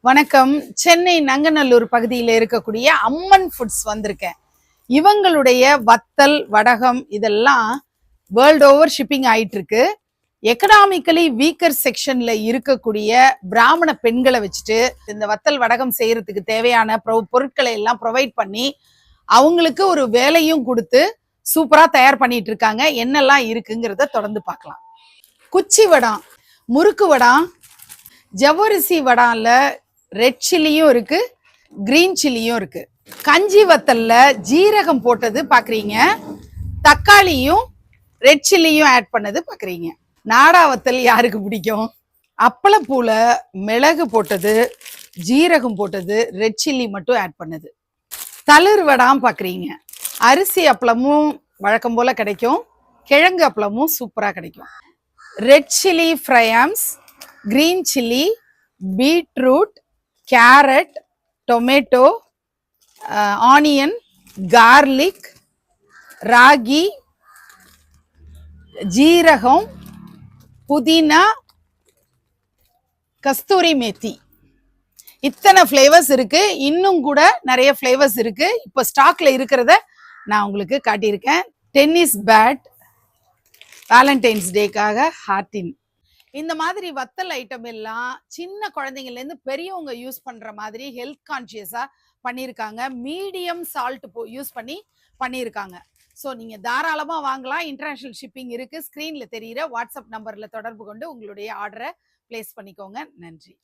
வணக்கம். சென்னை நங்கநல்லூர் பகுதியில் இருக்கக்கூடிய அம்மன் ஃபுட்ஸ் வந்திருக்கேன். இவங்களுடைய வத்தல் வடகம் இதெல்லாம் வேர்ல்ட் ஓவர் ஷிப்பிங் ஆயிட்டு இருக்கு. எக்கனாமிக்கலி வீக்கர் செக்ஷன்ல இருக்கக்கூடிய பிராமண பெண்களை வச்சுட்டு இந்த வத்தல் வடகம் செய்யறதுக்கு தேவையான பொருட்களை எல்லாம் ப்ரொவைட் பண்ணி அவங்களுக்கு ஒரு வேலையும் கொடுத்து சூப்பரா தயார் பண்ணிட்டு இருக்காங்க. என்னெல்லாம் இருக்குங்கிறத தொடர்ந்து பார்க்கலாம். குச்சி வடம், முறுக்கு வடம், ஜவ்வரிசி வடான்ல ரெட் சில்லியும் இருக்கு, கிரீன் சில்லியும் இருக்கு. கஞ்சி வத்தல்ல ஜீரகம் போட்டது பாக்குறீங்க, தக்காளியும் ரெட் சில்லியும் ஆட் பண்ணது பாக்குறீங்க. நாடா வத்தல் யாருக்கு பிடிக்கும்? அப்பளப்பூல மிளகு போட்டது, ஜீரகம் போட்டது, ரெட் சில்லி மட்டும் ஆட் பண்ணது. தளிர் வடாம் பாக்குறீங்க. அரிசி அப்பளமும் வழக்கம் போல கிடைக்கும், கிழங்கு அப்பளமும் சூப்பரா கிடைக்கும். Red chilli fryums, green chilli, beetroot, carrot, tomato, onion, garlic, ragi, ஜீரகம், புதினா, கஸ்தூரி மேத்தி, இத்தனை ஃப்ளேவர்ஸ் இருக்கு. இன்னும் கூட நிறைய ஃப்ளேவர்ஸ் இருக்கு. இப்போ ஸ்டாக்ல இருக்கிறத நான் உங்களுக்கு காட்டியிருக்கேன். டென்னிஸ் பேட், வேலண்டைன்ஸ் டேக்காக ஹார்டின். இந்த மாதிரி வத்தல் ஐட்டம் எல்லாம் சின்ன குழந்தைங்கள்ல இருந்து பெரியவங்க யூஸ் பண்ற மாதிரி ஹெல்த் கான்சியஸா பண்ணியிருக்காங்க. மீடியம் சால்ட் யூஸ் பண்ணி பண்ணியிருக்காங்க. ஸோ நீங்க தாராளமா வாங்கலாம். இன்டர்நேஷனல் ஷிப்பிங் இருக்கு. ஸ்கிரீன்ல தெரியுற வாட்ஸ்அப் நம்பர்ல தொடர்பு கொண்டு உங்களுடைய ஆர்டரை பிளேஸ் பண்ணிக்கோங்க. நன்றி.